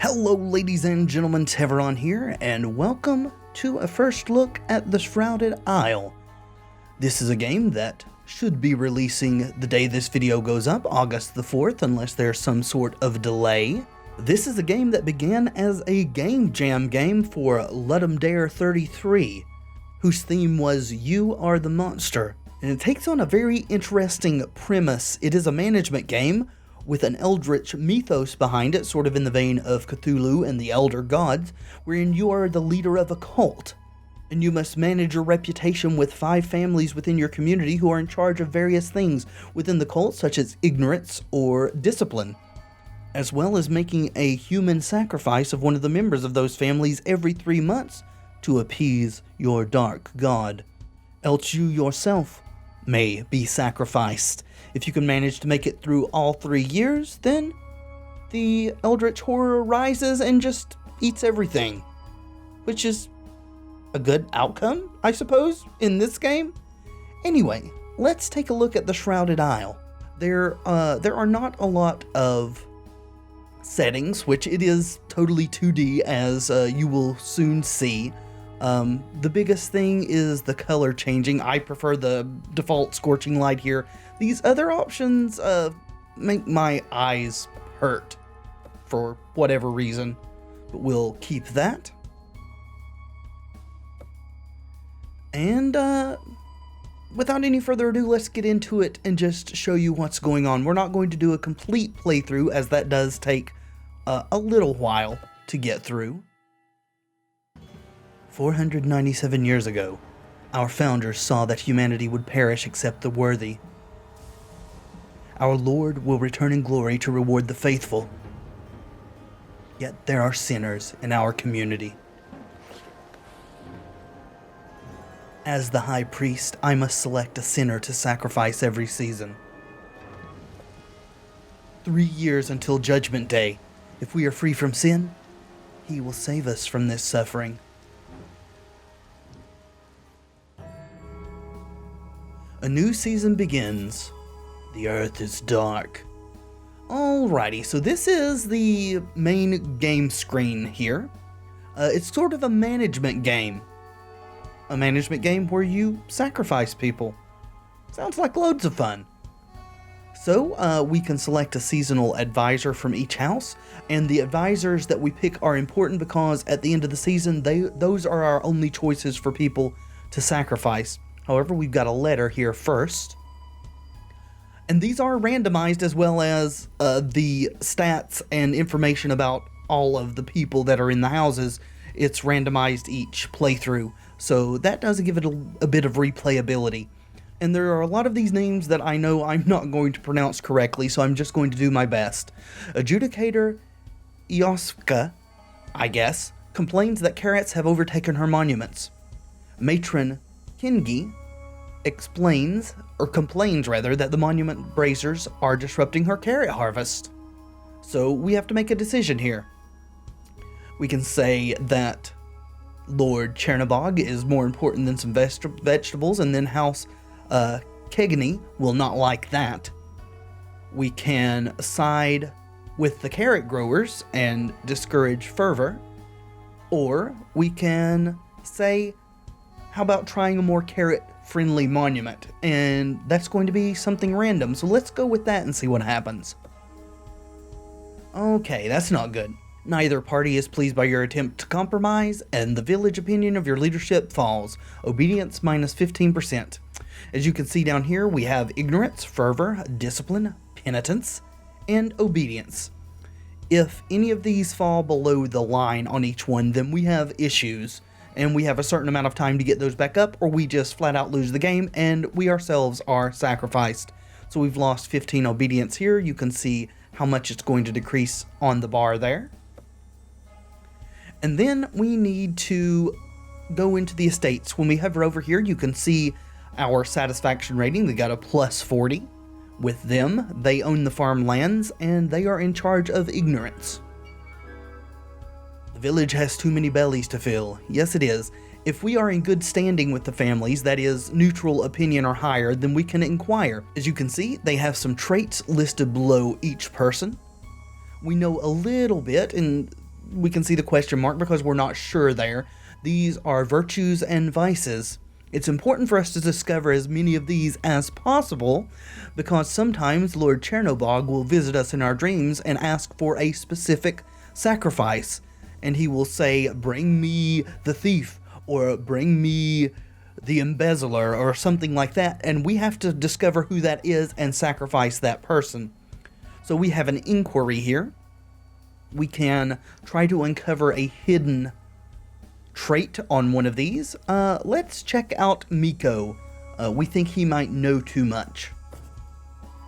Hello ladies and gentlemen, Tevaron here, and welcome to a first look at the Shrouded Isle. This is a game that should be releasing the day this video goes up, August the 4th, unless there's some sort of delay. This is a game that began as a game jam game for Ludum Dare 33, whose theme was You Are the Monster. And it takes on a very interesting premise. It is a management game with an Eldritch mythos behind it, sort of in the vein of Cthulhu and the Elder Gods, wherein you are the leader of a cult, and you must manage your reputation with 5 families within your community who are in charge of various things within the cult, such as ignorance or discipline, as well as making a human sacrifice of one of the members of those families every 3 months to appease your dark god, else you yourself may be sacrificed. If you can manage to make it through all 3 years, then the Eldritch horror rises and just eats everything, which is a good outcome, I suppose, in this game. Anyway, let's take a look at the Shrouded Isle. There are not a lot of settings, which it is totally 2D, as you will soon see. The biggest thing is the color changing. I prefer the default scorching light here. These other options make my eyes hurt for whatever reason, but we'll keep that. And without any further ado, let's get into it and just show you what's going on. We're not going to do a complete playthrough, as that does take a little while to get through. 497 years ago, our founders saw that humanity would perish except the worthy. Our Lord will return in glory to reward the faithful. Yet there are sinners in our community. As the high priest, I must select a sinner to sacrifice every season. 3 years until Judgment Day. If we are free from sin, He will save us from this suffering. A new season begins. The earth is dark. Alrighty, so this is the main game screen here. It's sort of a management game. A management game where you sacrifice people. Sounds like loads of fun. So, we can select a seasonal advisor from each house, and the advisors that we pick are important because at the end of the season, those are our only choices for people to sacrifice. However, we've got a letter here first. And these are randomized, as well as the stats and information about all of the people that are in the houses. It's randomized each playthrough, so that does give it a bit of replayability. And there are a lot of these names that I know I'm not going to pronounce correctly, so I'm just going to do my best. Adjudicator IOSCO, I guess, complains that carrots have overtaken her monuments. Matron Kingi complains that the monument bracers are disrupting her carrot harvest. So we have to make a decision here. We can say that Lord Chernobog is more important than some vegetables, and then House Kegany will not like that. We can side with the carrot growers and discourage fervor, or we can say, how about trying a more carrot-friendly monument? And that's going to be something random, so let's go with that and see what happens. Okay, that's not good. Neither party is pleased by your attempt to compromise, and the village opinion of your leadership falls. Obedience minus 15%. As you can see down here, we have ignorance, fervor, discipline, penitence, and obedience. If any of these fall below the line on each one, then we have issues, and we have a certain amount of time to get those back up, or we just flat out lose the game, and we ourselves are sacrificed. So we've lost 15 obedience here. You can see how much it's going to decrease on the bar there. And then we need to go into the estates. When we hover over here, you can see our satisfaction rating. They got a plus 40. With them, they own the farmlands, and they are in charge of ignorance. The village has too many bellies to fill. Yes, it is. If we are in good standing with the families, that is, neutral opinion or higher, then we can inquire. As you can see, they have some traits listed below each person. We know a little bit, and we can see the question mark because we're not sure there. These are virtues and vices. It's important for us to discover as many of these as possible, because sometimes Lord Chernobog will visit us in our dreams and ask for a specific sacrifice. And he will say, bring me the thief, or bring me the embezzler, or something like that. And we have to discover who that is and sacrifice that person. So we have an inquiry here. We can try to uncover a hidden trait on one of these. Let's check out Miko. We think he might know too much.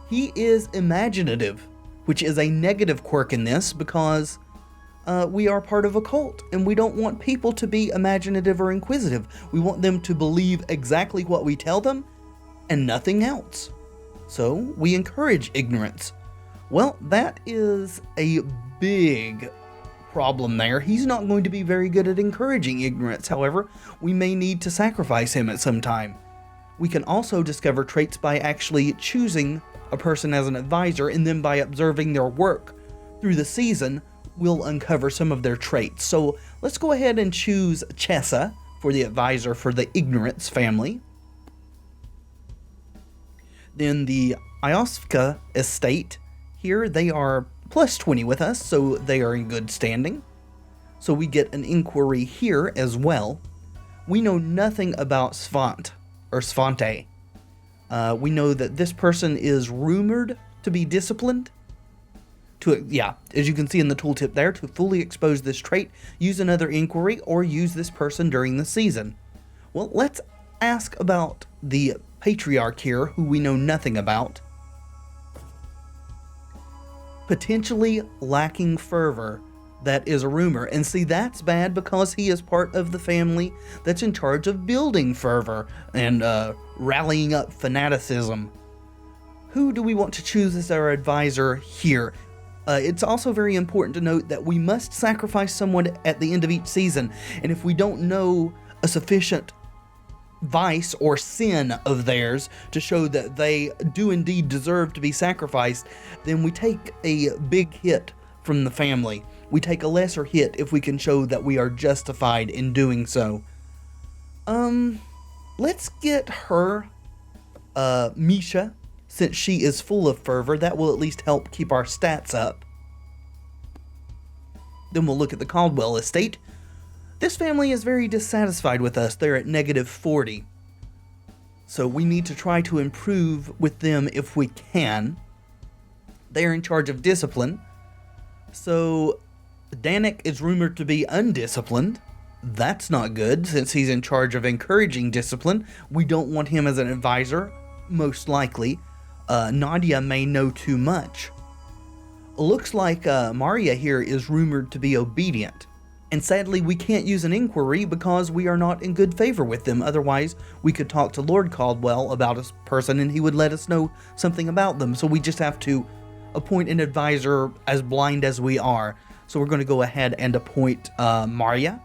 He is imaginative, which is a negative quirk in this because we are part of a cult, and we don't want people to be imaginative or inquisitive. We want them to believe exactly what we tell them and nothing else. So we encourage ignorance. Well, that is a big problem there. He's not going to be very good at encouraging ignorance. However, we may need to sacrifice him at some time. We can also discover traits by actually choosing a person as an advisor, and then by observing their work through the season, we'll uncover some of their traits. So let's go ahead and choose Chessa for the advisor for the ignorance family. Then the IOSCO Estate. Here they are plus 20 with us, so they are in good standing. So we get an inquiry here as well. We know nothing about Svante. We know that this person is rumored to be disciplined. As you can see in the tooltip there, to fully expose this trait, use another inquiry or use this person during the season. Well, let's ask about the patriarch here, who we know nothing about. Potentially lacking fervor. That is a rumor. And see, that's bad because he is part of the family that's in charge of building fervor and rallying up fanaticism. Who do we want to choose as our advisor here? It's also very important to note that we must sacrifice someone at the end of each season. And if we don't know a sufficient vice or sin of theirs to show that they do indeed deserve to be sacrificed, then we take a big hit from the family. We take a lesser hit if we can show that we are justified in doing so. Let's get her, Misha, since she is full of fervor. That will at least help keep our stats up. Then we'll look at the Caldwell Estate. This family is very dissatisfied with us. They're at negative 40. So we need to try to improve with them if we can. They're in charge of discipline. So Danik is rumored to be undisciplined. That's not good, since he's in charge of encouraging discipline. We don't want him as an advisor, most likely. Nadia may know too much. Looks like Maria here is rumored to be obedient. And sadly, we can't use an inquiry because we are not in good favor with them. Otherwise, we could talk to Lord Caldwell about a person and he would let us know something about them. So we just have to appoint an advisor as blind as we are. So we're going to go ahead and appoint Maria.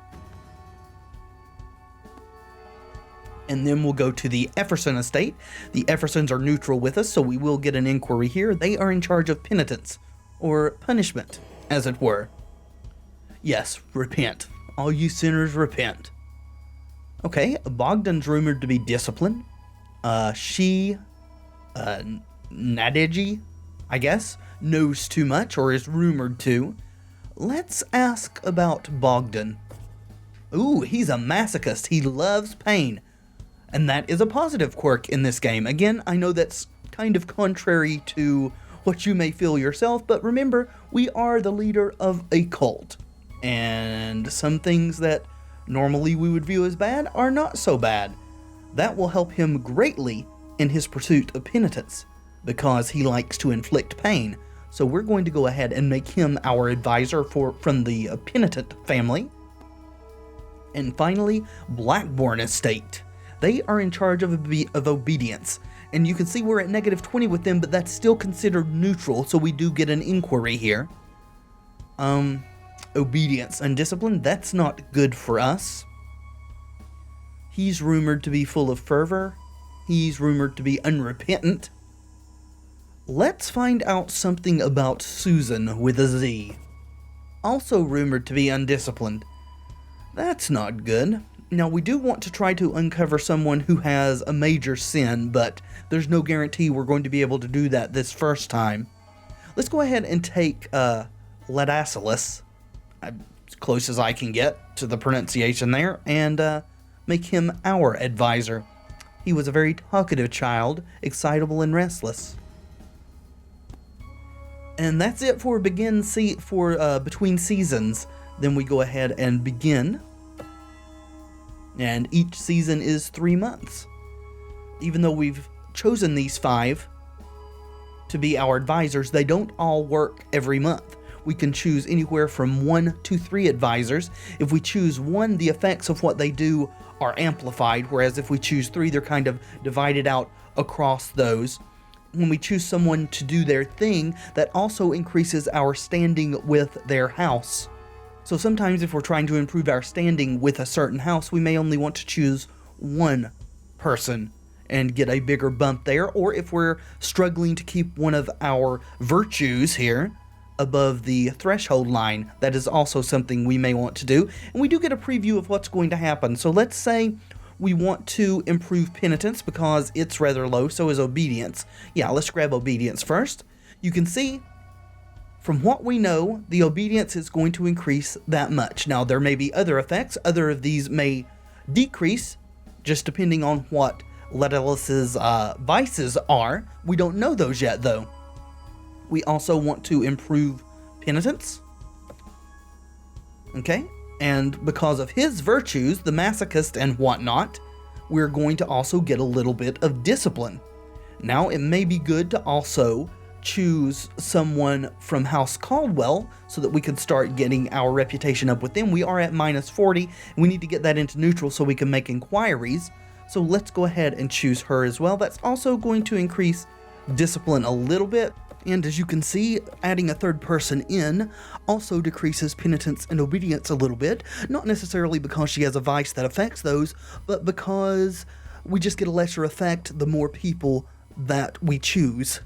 And then we'll go to the Efferson Estate. The Effersons are neutral with us, so we will get an inquiry here. They are in charge of penitence, or punishment, as it were. Yes, repent. All you sinners, repent. Okay, Bogdan's rumored to be disciplined. Nadegi, I guess, knows too much, or is rumored to. Let's ask about Bogdan. Ooh, he's a masochist. He loves pain. And that is a positive quirk in this game. Again, I know that's kind of contrary to what you may feel yourself, but remember, we are the leader of a cult. And some things that normally we would view as bad are not so bad. That will help him greatly in his pursuit of penitence, because he likes to inflict pain. So we're going to go ahead and make him our advisor from the penitent family. And finally, Blackborn Estate. They are in charge of obedience. And you can see we're at negative 20 with them, but that's still considered neutral, so we do get an inquiry here. Obedience and discipline, that's not good for us. He's rumored to be full of fervor. He's rumored to be unrepentant. Let's find out something about Susan with a Z. also rumored to be undisciplined. That's not good. Now, we do want to try to uncover someone who has a major sin, but there's no guarantee we're going to be able to do that this first time. Let's go ahead and take Ledasilis, as close as I can get to the pronunciation there, and make him our advisor. He was a very talkative child, excitable and restless. And that's it for between seasons. Then we go ahead and begin. And each season is 3 months. Even though we've chosen these 5 to be our advisors, they don't all work every month. We can choose anywhere from 1 to 3 advisors. If we choose 1, the effects of what they do are amplified, whereas if we choose 3, they're kind of divided out across those. When we choose someone to do their thing, that also increases our standing with their house. So sometimes if we're trying to improve our standing with a certain house, we may only want to choose 1 person and get a bigger bump there. Or if we're struggling to keep one of our virtues here above the threshold line, that is also something we may want to do. And we do get a preview of what's going to happen. So let's say we want to improve penitence because it's rather low, so is obedience. Yeah, let's grab obedience first. You can see from what we know, the obedience is going to increase that much. Now, there may be other effects. Other of these may decrease, just depending on what Ledalis's vices are. We don't know those yet, though. We also want to improve penitence. Okay? And because of his virtues, the masochist and whatnot, we're going to also get a little bit of discipline. Now, it may be good to also choose someone from House Caldwell so that we can start getting our reputation up with them. We are at -40, and we need to get that into neutral so we can make inquiries. So let's go ahead and choose her as well. That's also going to increase discipline a little bit. And as you can see, adding a third person in also decreases penitence and obedience a little bit. Not necessarily because she has a vice that affects those, but because we just get a lesser effect the more people that we choose.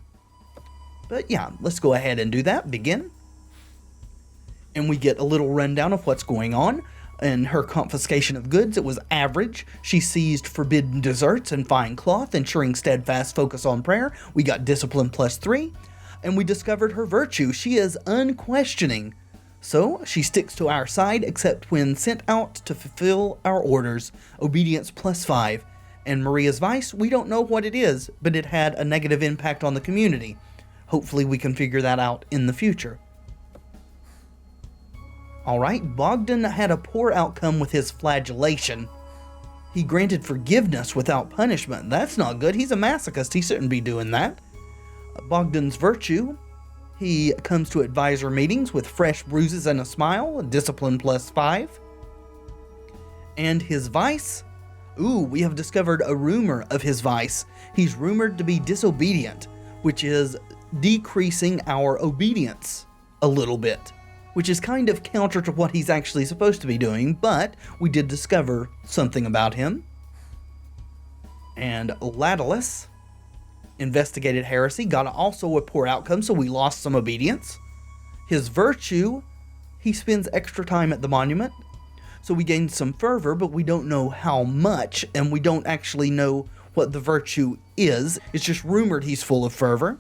But yeah, let's go ahead and do that. Begin. And we get a little rundown of what's going on. In her confiscation of goods, it was average. She seized forbidden desserts and fine cloth, ensuring steadfast focus on prayer. We got discipline +3. And we discovered her virtue. She is unquestioning. So she sticks to our side except when sent out to fulfill our orders. Obedience +5. And Maria's vice, we don't know what it is, but it had a negative impact on the community. Hopefully we can figure that out in the future. Alright, Bogdan had a poor outcome with his flagellation. He granted forgiveness without punishment. That's not good. He's a masochist. He shouldn't be doing that. Bogdan's virtue, he comes to advisor meetings with fresh bruises and a smile, discipline +5. And his vice, we have discovered a rumor of his vice. He's rumored to be disobedient, which is decreasing our obedience a little bit, which is kind of counter to what he's actually supposed to be doing, but we did discover something about him. And Ladalus investigated heresy, got also a poor outcome, so we lost some obedience. His virtue, he spends extra time at the monument, so we gained some fervor, but we don't know how much, and we don't actually know what the virtue is. It's just rumored he's full of fervor.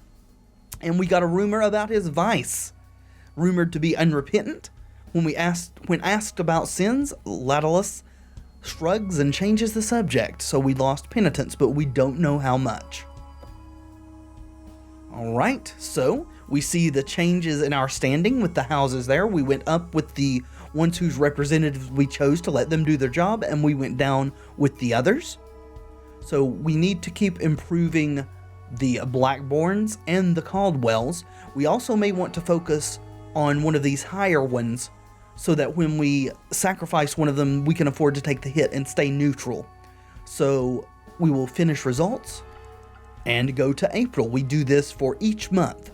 And we got a rumor about his vice, rumored to be unrepentant. When asked about sins, Ladalus shrugs and changes the subject, so we lost penitence, but we don't know how much. Alright, so we see the changes in our standing with the houses there. We went up with the ones whose representatives we chose to let them do their job, and we went down with the others. So we need to keep improving the Blackborns and the Caldwells. We also may want to focus on one of these higher ones so that when we sacrifice one of them, we can afford to take the hit and stay neutral. So we will finish results and go to April. We do this for each month.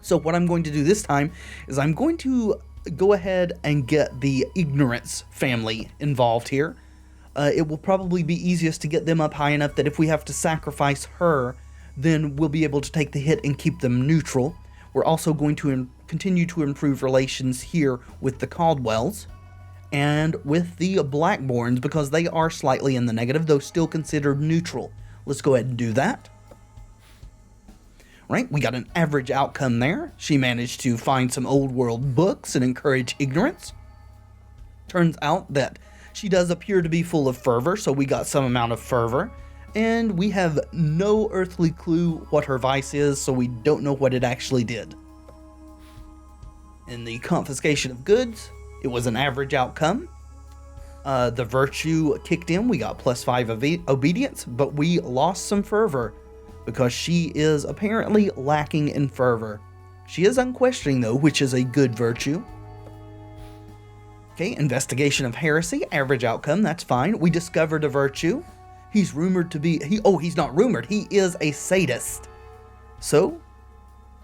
So what I'm going to do this time is I'm going to go ahead and get the Ignorance family involved here. It will probably be easiest to get them up high enough that if we have to sacrifice her, then we'll be able to take the hit and keep them neutral. We're also going to continue to improve relations here with the Caldwells and with the Blackborns because they are slightly in the negative, though still considered neutral. Let's go ahead and do that. Right, we got an average outcome there. She managed to find some old world books and encourage ignorance. Turns out that she does appear to be full of fervor, so we got some amount of fervor. And we have no earthly clue what her vice is, so we don't know what it actually did. In the confiscation of goods, it was an average outcome. The virtue kicked in, we got +5 obedience, but we lost some fervor because she is apparently lacking in fervor. She is unquestioning though, which is a good virtue. Okay, investigation of heresy, average outcome, that's fine. We discovered a virtue. He's rumored to be, he's not rumored, he is a sadist. So,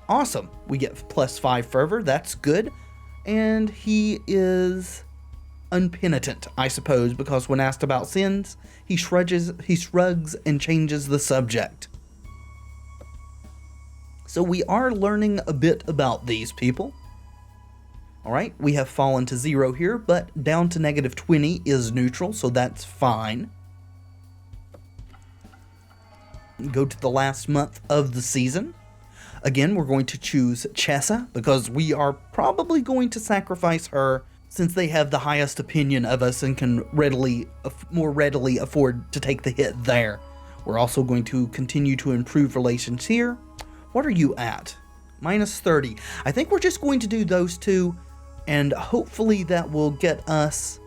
awesome. We get +5 fervor, that's good. And he is unpenitent, I suppose, because when asked about sins, he shrugs and changes the subject. So we are learning a bit about these people. Alright, we have fallen to 0 here, but down to -20 is neutral, so that's fine. Go to the last month of the season. Again, we're going to choose Chessa, because we are probably going to sacrifice her since they have the highest opinion of us and can more readily afford to take the hit there. We're also going to continue to improve relations here. What are you at? -30. I think we're just going to do those two, and hopefully that will get us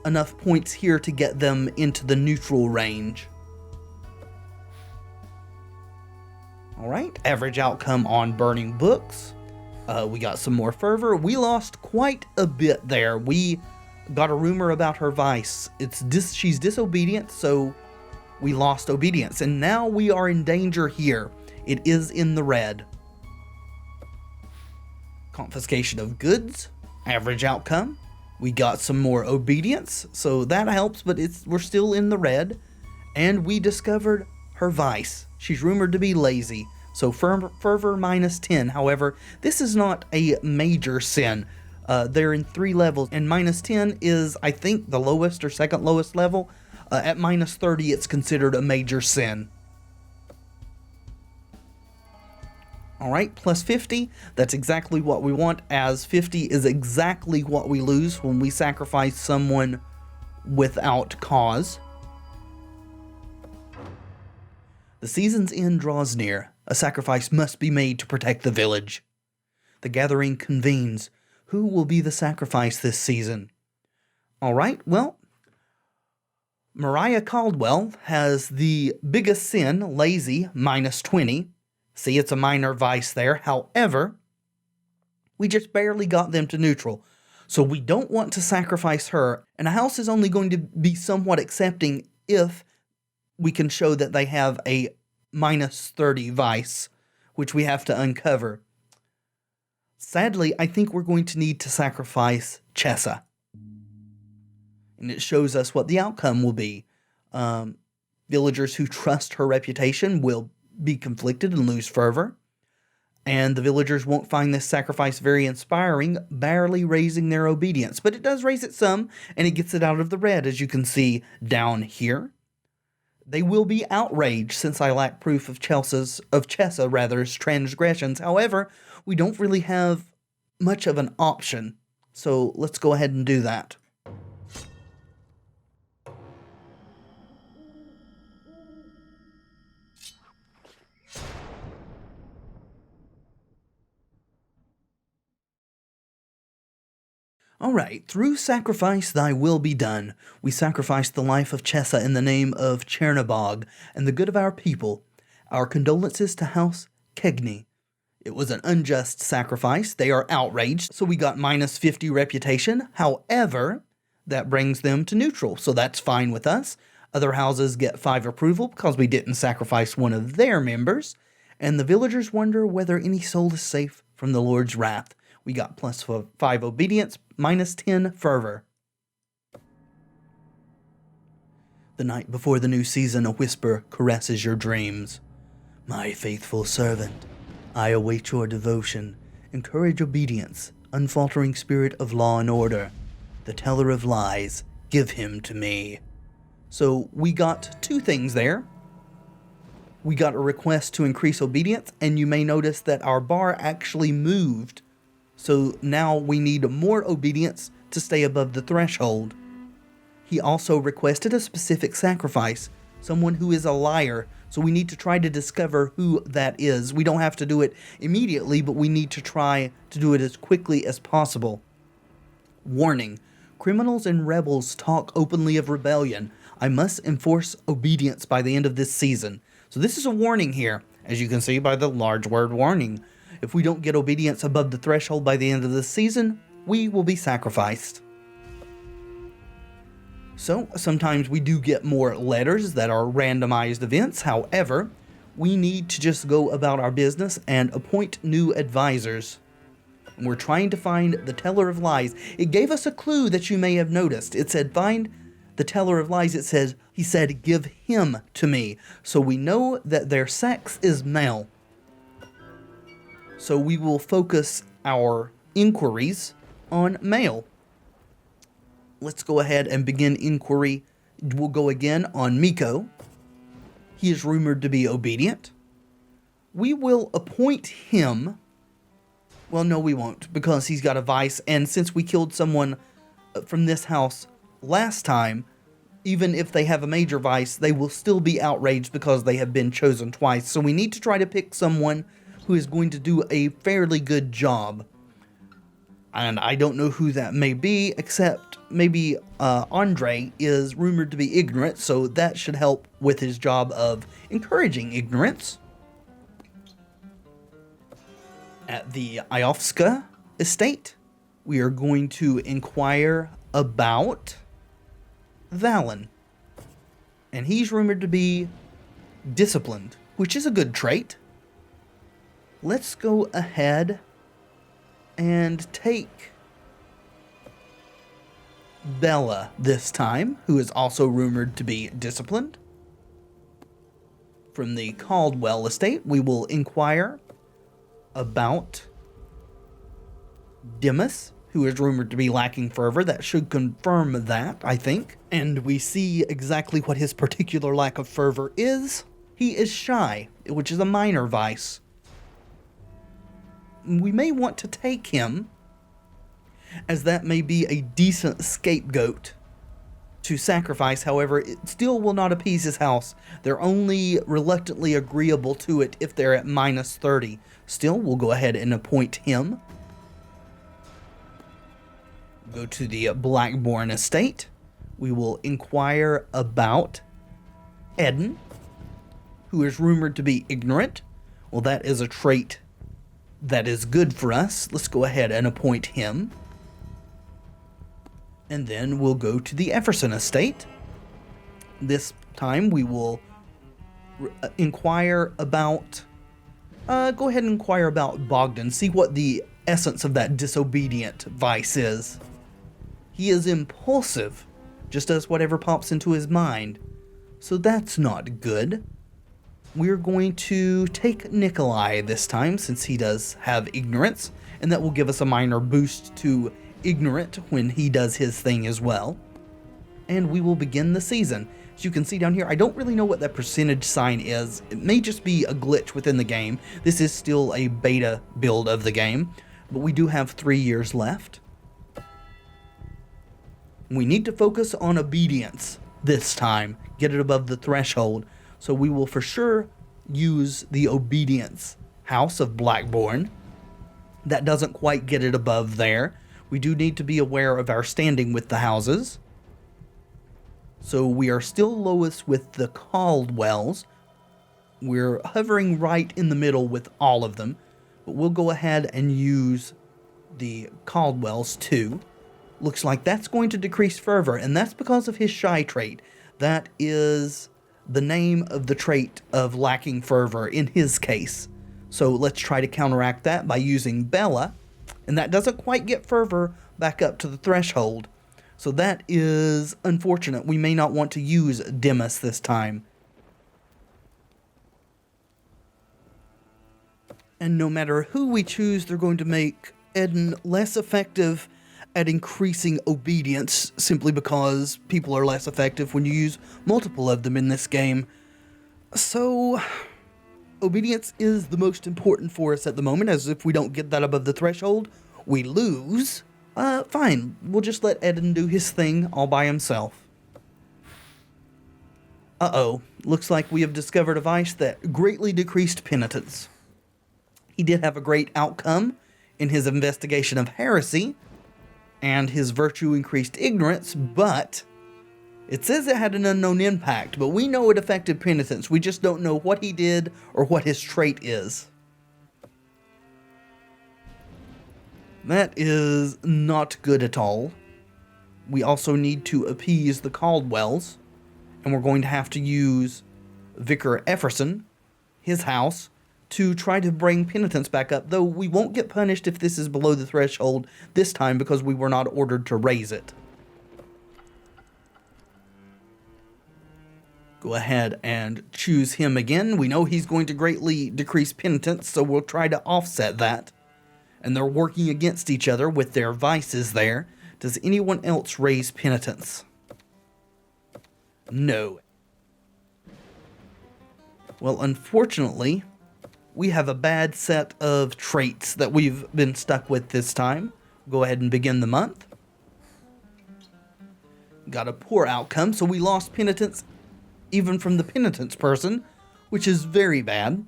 enough points here to get them into the neutral range. Alright, average outcome on burning books. We got some more fervor. We lost quite a bit there. We got a rumor about her vice. She's disobedient, so we lost obedience. And now we are in danger here. It is in the red. Confiscation of goods, average outcome. We got some more obedience, so that helps, but we're still in the red. And we discovered her vice. She's rumored to be lazy, so fervor -10. However, this is not a major sin. They're in 3 levels, and -10 is, I think, the lowest or second lowest level. At -30, it's considered a major sin. Alright, +50, that's exactly what we want, as 50 is exactly what we lose when we sacrifice someone without cause. The season's end draws near. A sacrifice must be made to protect the village. The gathering convenes. Who will be the sacrifice this season? Alright, well, Mariah Caldwell has the biggest sin, lazy, -20. See, it's a minor vice there. However, we just barely got them to neutral. So we don't want to sacrifice her, and a house is only going to be somewhat accepting if we can show that they have a -30 vice, which we have to uncover. Sadly, I think we're going to need to sacrifice Chessa. And it shows us what the outcome will be. Villagers who trust her reputation will be conflicted and lose fervor. And the villagers won't find this sacrifice very inspiring, barely raising their obedience. But it does raise it some, and it gets it out of the red, as you can see down here. They will be outraged since I lack proof of Chessa's transgressions. However, we don't really have much of an option, so let's go ahead and do that. Alright, through sacrifice thy will be done. We sacrifice the life of Chessa in the name of Chernobog and the good of our people. Our condolences to House Kegney. It was an unjust sacrifice. They are outraged, so we got -50 reputation. However, that brings them to neutral, so that's fine with us. Other houses get 5 approval because we didn't sacrifice one of their members. And the villagers wonder whether any soul is safe from the Lord's wrath. We got +5 obedience, -10 fervor. The night before the new season, a whisper caresses your dreams. My faithful servant, I await your devotion Encourage obedience, unfaltering spirit of law and order. The teller of lies, give him to me. So we got two things there. We got a request to increase obedience, and you may notice that our bar actually moved. So now we need more obedience to stay above the threshold. He also requested a specific sacrifice, someone who is a liar, so we need to try to discover who that is. We don't have to do it immediately, but we need to try to do it as quickly as possible. Warning: criminals and rebels talk openly of rebellion. I must enforce obedience by the end of this season. So this is a warning here, as you can see by the large word warning. If we don't get obedience above the threshold by the end of this season, we will be sacrificed. So sometimes we do get more letters that are randomized events. However, we need to just go about our business and appoint new advisors. We're trying to find the teller of lies. It gave us a clue that you may have noticed. It said, find the teller of lies. It says, he said, give him to me. So we know that their sex is male. So we will focus our inquiries on male. Let's go ahead and begin inquiry. We'll go again on Miko. He is rumored to be obedient. We will appoint him. Well, no, we won't, because he's got a vice, and since we killed someone from this house last time, even if they have a major vice, they will still be outraged because they have been chosen twice. So we need to try to pick someone who is going to do a fairly good job. And I don't know who that may be, except maybe Andre is rumored to be ignorant, so that should help with his job of encouraging ignorance. At the IOSCO Estate, we are going to inquire about Valen. And he's rumored to be disciplined, which is a good trait. Let's go ahead and take Bella this time, who is also rumored to be disciplined. From the Caldwell Estate, we will inquire about Demas, who is rumored to be lacking fervor. That should confirm that, I think. And we see exactly what his particular lack of fervor is. He is shy, which is a minor vice. We may want to take him, as that may be a decent scapegoat to sacrifice. However, it still will not appease his house. They're only reluctantly agreeable to it if they're at minus 30. Still, we'll go ahead and appoint him. Go to the Blackborn Estate. We will inquire about Eden, who is rumored to be ignorant. Well, that is a trait that is good for us. Let's go ahead and appoint him. And then we'll go to the Everson Estate. This time we will inquire about... go ahead and inquire about Bogdan. See what the essence of that disobedient vice is. He is impulsive. Just does whatever pops into his mind. So that's not good. We're going to take Nikolai this time, since he does have ignorance, and that will give us a minor boost to ignorant when he does his thing as well. And we will begin the season. As you can see down here, I don't really know what that percentage sign is. It may just be a glitch within the game. This is still a beta build of the game, but we do have 3 years left. We need to focus on obedience this time, get it above the threshold. So we will for sure use the obedience house of Blackborn. That doesn't quite get it above there. We do need to be aware of our standing with the houses. So we are still lowest with the Caldwells. We're hovering right in the middle with all of them. But we'll go ahead and use the Caldwells too. Looks like that's going to decrease fervor, and that's because of his shy trait. That is the name of the trait of lacking fervor in his case. So let's try to counteract that by using Bella, and that doesn't quite get fervor back up to the threshold. So that is unfortunate. We may not want to use Demas this time. And no matter who we choose, they're going to make Eden less effective at increasing obedience, simply because people are less effective when you use multiple of them in this game. So, obedience is the most important for us at the moment, as if we don't get that above the threshold, we lose. Fine, we'll just let Eden do his thing all by himself. Uh-oh, looks like we have discovered a vice that greatly decreased penitence. He did have a great outcome in his investigation of heresy, and his virtue increased ignorance, but it says it had an unknown impact, but we know it affected penitence. We just don't know what he did or what his trait is. That is not good at all. We also need to appease the Caldwells, and we're going to have to use Vicar Efferson, his house, to try to bring penitence back up, though we won't get punished if this is below the threshold this time because we were not ordered to raise it. Go ahead and choose him again. We know he's going to greatly decrease penitence, so we'll try to offset that. And they're working against each other with their vices there. Does anyone else raise penitence? No. Well, unfortunately, we have a bad set of traits that we've been stuck with this time. Go ahead and begin the month. Got a poor outcome, so we lost penitence even from the penitence person, which is very bad.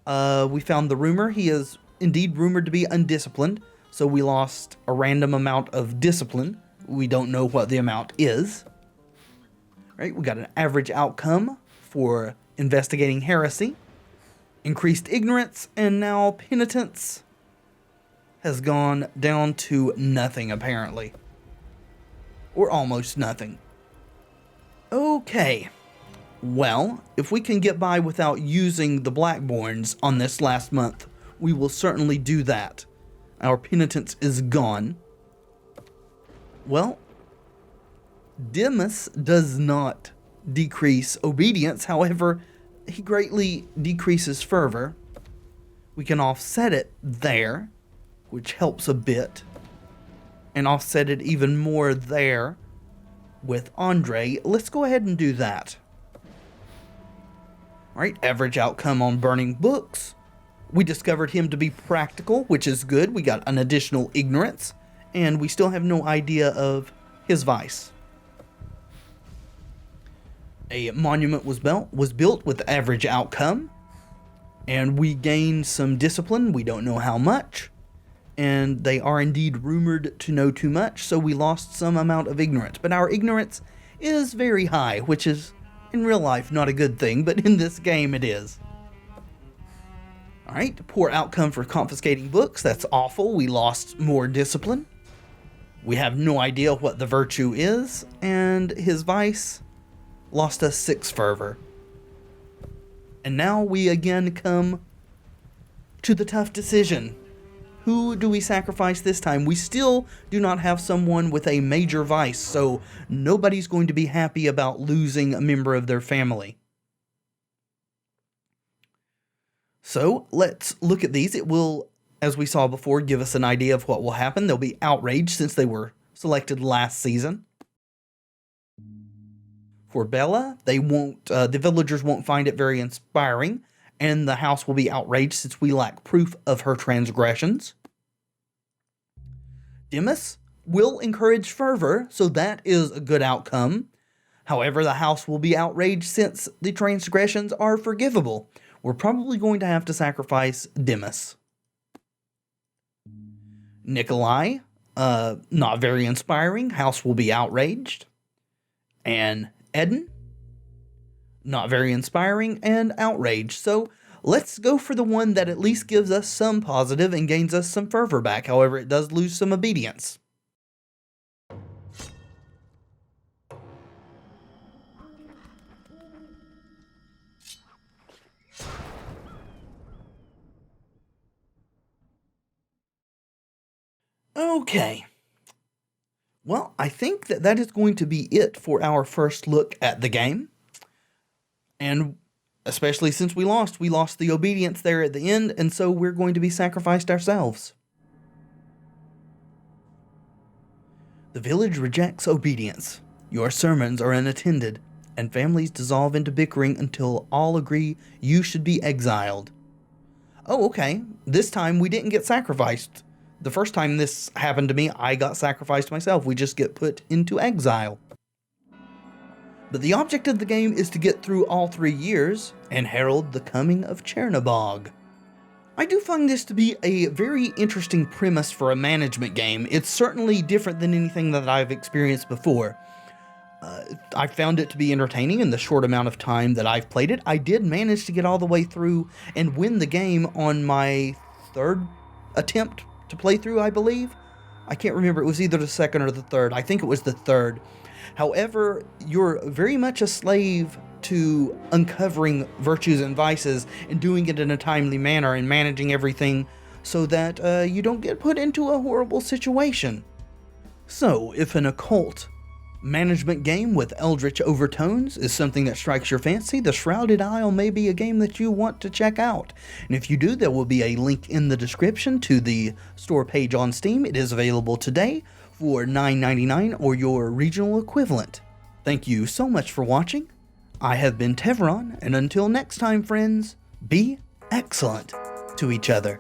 We found the rumor. He is indeed rumored to be undisciplined, so we lost a random amount of discipline. We don't know what the amount is. Right, we got an average outcome for investigating heresy, increased ignorance, and now penitence has gone down to nothing, apparently. Or almost nothing. Okay. Well, if we can get by without using the Blackborns on this last month, we will certainly do that. Our penitence is gone. Well, Demas does not decrease obedience, however, he greatly decreases fervor. We can offset it there, which helps a bit, and offset it even more there with Andre. Let's go ahead and do that. Alright, average outcome on burning books. We discovered him to be practical, which is good. We got an additional ignorance, and we still have no idea of his vice. A monument was built with average outcome, and we gained some discipline. We don't know how much, and they are indeed rumored to know too much, so we lost some amount of ignorance. But our ignorance is very high, which is, in real life, not a good thing, but in this game it is. Alright, poor outcome for confiscating books. That's awful. We lost more discipline. We have no idea what the virtue is, and his vice lost us 6 fervor. And now we again come to the tough decision. Who do we sacrifice this time? We still do not have someone with a major vice, so nobody's going to be happy about losing a member of their family. So let's look at these. It will, as we saw before, give us an idea of what will happen. They'll be outraged since they were selected last season. For Bella, the villagers won't find it very inspiring, and the house will be outraged since we lack proof of her transgressions. Demas will encourage fervor, so that is a good outcome. However, the house will be outraged since the transgressions are forgivable. We're probably going to have to sacrifice Demas. Nikolai, not very inspiring. House will be outraged. And Eden, not very inspiring and outraged. So let's go for the one that at least gives us some positive and gains us some fervor back. However, it does lose some obedience. Okay. Well, I think that is going to be it for our first look at the game. And especially since we lost the obedience there at the end, and so we're going to be sacrificed ourselves. The village rejects obedience. Your sermons are unattended, and families dissolve into bickering until all agree you should be exiled. Oh, okay. This time we didn't get sacrificed. The first time this happened to me, I got sacrificed myself. We just get put into exile. But the object of the game is to get through all 3 years and herald the coming of Chernobog. I do find this to be a very interesting premise for a management game. It's certainly different than anything that I've experienced before. I found it to be entertaining in the short amount of time that I've played it. I did manage to get all the way through and win the game on my 3rd attempt to play through, I believe. I can't remember. It was either the 2nd or the 3rd. I think it was the 3rd. However, you're very much a slave to uncovering virtues and vices and doing it in a timely manner and managing everything so that you don't get put into a horrible situation. So, if an occult management game with Eldritch overtones is something that strikes your fancy, the Shrouded Isle may be a game that you want to check out. And if you do, there will be a link in the description to the store page on Steam. It is available today for $9.99 or your regional equivalent. Thank you so much for watching. I have been Tevaron, and until next time, friends, be excellent to each other.